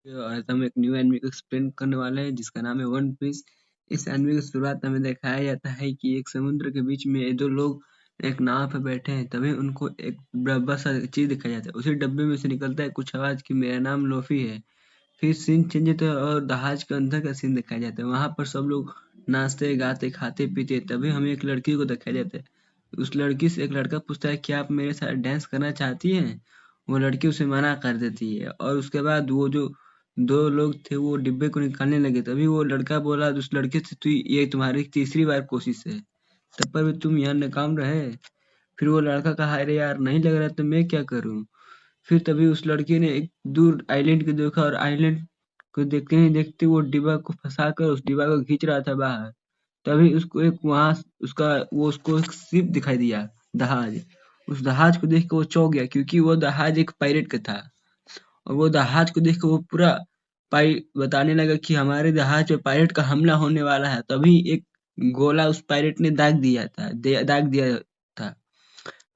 और आज हम एक न्यू एनिमे को एक्सप्लेन करने वाले हैं जिसका नाम है वन पीस। इस एनिमे की शुरुआत में दिखाया जाता है कि एक समुद्र के बीच में ये दो लोग एक नाव पे बैठे हैं। तभी उनको एक डब्बा सा चीज दिखाया जाता है। उसी डब्बे में से निकलता है कुछ आवाज कि मेरा नाम लोफी है। फिर सीन चेंज होता है और जहाज के अंदर का सीन दिखाया जाता है। वहां पर सब लोग नाचते गाते खाते पीते। तभी हमें एक लड़की को दिखाया जाता है। उस लड़की से एक लड़का पूछता है कि आप मेरे साथ डांस करना चाहती हैं। वो लड़की उसे मना कर देती है और उसके बाद वो जो दो लोग थे वो डिब्बे को निकालने लगे। तभी वो लड़का बोला उस लड़के से, तू ये तुम्हारी तीसरी बार कोशिश है, तब पर भी तुम यहाँ नाकाम रहे। फिर वो लड़का कहा, अरे यार नहीं लग रहा तो मैं क्या करूं। फिर तभी उस लड़के ने एक दूर आइलैंड को देखा और आइलैंड को देखते ही देखते वो डिब्बा को फंसाकर उस डिब्बा को खींच रहा था बाहर। तभी उसको एक वहां उसको एक शिप दिखाई दिया, जहाज। उस जहाज को देख के वो चौंक गया क्योंकि वो जहाज एक पायरेट का था। और वो जहाज को देख के वो पूरा पाई बताने लगा कि हमारे जहाज पे पायरेट का हमला होने वाला है। तभी एक गोला उस पायरेट ने दाग दिया था।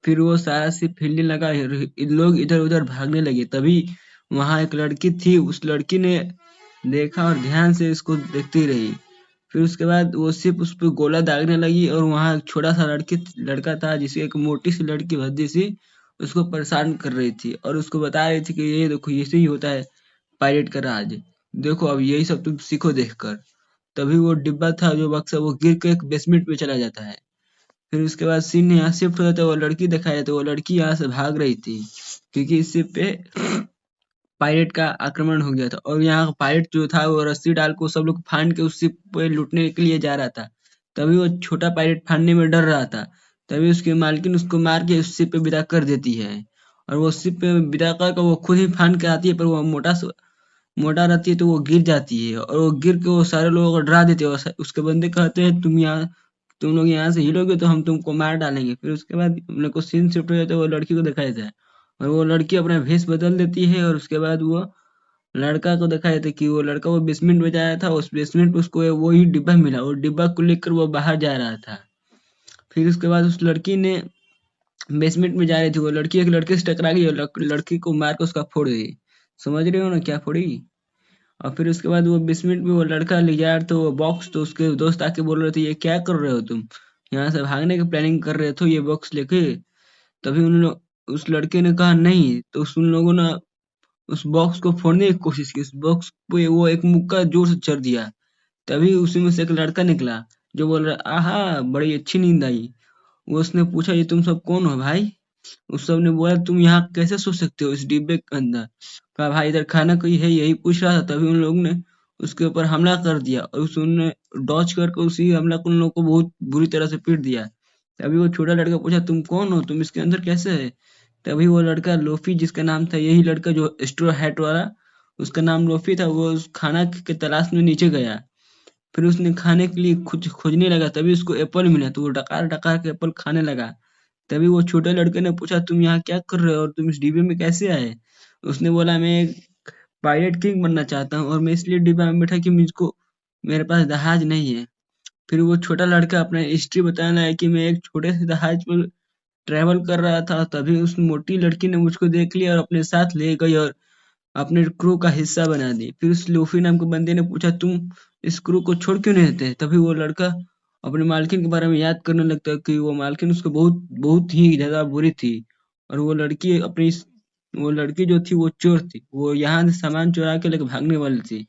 फिर वो सारा सिप हिलने लगा। लोग इधर उधर भागने लगे। तभी वहां एक लड़की थी। उस लड़की ने देखा और ध्यान से इसको देखती रही। फिर उसके बाद वो सिर्फ उस पे गोला दागने लगी और वहां एक छोटा सा लड़का था जिसे एक मोटी सी लड़की भद्दी सी उसको परेशान कर रही थी और उसको बता रही थी कि ये देखो ऐसे ही होता है पायरेट का राज। देखो अब यही सब तुम सीखो देखकर। तभी वो डिब्बा था जो बक्सा वो गिर के एक बेसमेंट में चला जाता है। फिर उसके बाद सीन यहाँ शिफ्ट हो जाता है। वो लड़की दिखाई जाती है। वो लड़की यहाँ से भाग रही थी क्योंकि इस शिप पे पायरेट का आक्रमण हो गया था और यहाँ पायरेट जो था वो रस्सी डाल को सब लोग फांद के उस शिप पे लूटने के लिए जा रहा था। तभी वो छोटा पायरेट फांदने में डर रहा था। तभी उसकी मालकिन उसको मार के उस शिप पे विदा कर देती है। और वो शिप पे विदा कर वो खुद ही फांद के आती है, पर वो मोटा रहती है तो वो गिर जाती है और वो गिर के वो सारे लोगों को डरा देती है। और उसके बंदे कहते हैं तुम लोग यहाँ से हिलोगे तो हम तुमको मार डालेंगे। फिर उसके बाद हम लोग को सीन शिफ्ट हो जाता है। वो लड़की को दिखाया जाता है और वो लड़की अपना भेष बदल देती है और उसके बाद वो लड़का को दिखाया था कि वो लड़का वो बेसमेंट में जाया था। उस बेसमेंट में उसको वही डिब्बा मिला। वो डिब्बा को लेकर वो बाहर जा रहा था। फिर उसके बाद उस लड़की ने बेसमेंट में जा रही थी। वो लड़की एक लड़के से टकरा गई और लड़की को मार के उसका फोड़ गई। समझ रहे हो ना क्या फोड़ी। और फिर उसके बाद वो बेसमेंट में वो लड़का ले जा रहा था वो बॉक्स। तो उसके दोस्त आके बोल रहे थे, ये क्या कर रहे हो तुम, यहाँ से भागने की प्लानिंग कर रहे थे ये बॉक्स लेके। तभी उन लोग उस लड़के ने कहा नहीं। तो उन लोगों ने उस बॉक्स को फोड़ने की कोशिश की। उस बॉक्स पे वो एक मुक्का जोर से चढ़ दिया। तभी उसी में से एक लड़का निकला जो बोल रहा, आहा बड़ी अच्छी नींद आई। वो उसने पूछा, ये तुम सब कौन हो भाई। उस सब ने बोला, तुम यहाँ कैसे सो सकते हो इस डिब्बे के अंदर। कहा भाई इधर खाना कोई है, यही पूछ रहा था। तभी उन लोगों ने उसके ऊपर हमला कर दिया और उसने डॉज करके उसी हमला को उन लोगों को बहुत बुरी तरह से पीट दिया। तभी वो छोटा लड़का पूछा, तुम कौन हो, तुम इसके अंदर कैसे है। तभी वो लड़का लोफी, जिसका नाम था यही लड़का जो स्ट्रॉ हैट वाला, उसका नाम लोफी था, वो उस खाना के तलाश में नीचे गया। फिर उसने खाने के लिए कुछ खोजने लगा। तभी उसको एप्पल मिला तो वो डकार डकार के एप्पल खाने लगा। तभी वो छोटे लड़के ने पूछा, तुम यहाँ क्या कर रहे हो और तुम इस डिब्बे में कैसे आए। उसने बोला, मैं एक पायरेट किंग बनना चाहता हूँ और मैं इसलिए डिब्बा में बैठा कि मुझको मेरे पास जहाज नहीं है। फिर वो छोटा लड़का अपना हिस्ट्री बताने लगा कि मैं एक छोटे से जहाज पर ट्रैवल कर रहा था। तभी उस मोटी लड़की ने मुझको देख लिया और अपने साथ ले गई और अपने क्रू का हिस्सा बना दी। फिर उस लूफी नाम के बंदे ने पूछा, तुम इस क्रू को छोड़ क्यों नहीं देते। तभी वो लड़का अपने मालकिन के बारे में याद करने लगता है कि वो मालकिन उसको बहुत बहुत ही ज्यादा बुरी थी। और वो लड़की जो थी वो चोर थी। वो यहाँ से सामान चुरा के लेकर भागने वाली थी।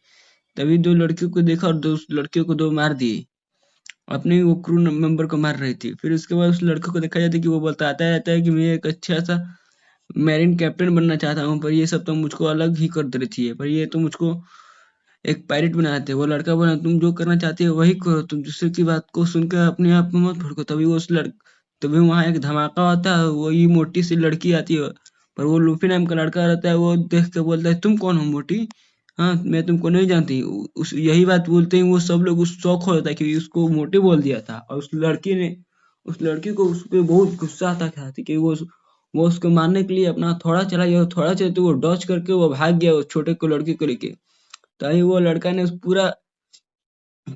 तभी दो लड़कियों को देखा और दो लड़कियों को दो मार दिए। अपने वो क्रू मेंबर को मार रही थी। फिर उसके बाद उस लड़के को देखा जाता है कि वो बताता रहता है कि मैं एक अच्छा सा मैरिन कैप्टन बनना चाहता हूँ, पर ये सब तो मुझको अलग ही कर दे रही है। पर ये तो मुझको एक पायरेट बनाते हैं। वो लड़का बोला, तुम जो करना चाहते हो वही करो, तुम दूसरे की बात को सुनकर अपने आप में मत भड़को। तभी वहां एक धमाका होता है। वही मोटी सी लड़की आती है, पर वो लूफी नाम का लड़का रहता है। वो देख के बोलता है, तुम कौन हो मोटी, हाँ मैं तुमको नहीं जानती। उस यही बात बोलते ही वो सब लोग उस शौक हो जाता है कि उसको मोटी बोल दिया था। और उस लड़की को उस पे बहुत गुस्सा आता था कि वो उसको मारने के लिए अपना थोड़ा चलाई और थोड़ा चलते तो वो डॉज करके वो भाग गया उस छोटे को लड़की को लेके। तभी वो लड़का ने उस पूरा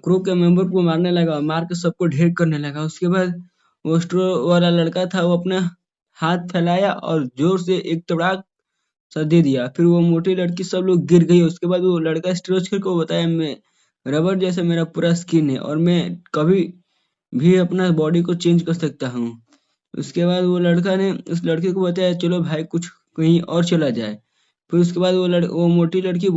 क्रू के मेंबर को मारने लगा और मार के सबको ढेर करने लगा। उसके बाद वो स्ट्रो वाला लड़का था, वो अपना हाथ फैलाया और जोर से एक तड़ाक सा दे दिया। फिर वो मोटी लड़की सब लोग गिर गई। उसके बाद वो लड़का स्ट्रेच करके बताया मैं रबर जैसा मेरा पूरा स्किन है और मैं कभी भी अपना बॉडी को चेंज कर सकता हूँ। उसके बाद वो लड़का ने उस लड़के को बताया चलो भाई कुछ कहीं और चला जाए। फिर उसके बाद वो मोटी लड़की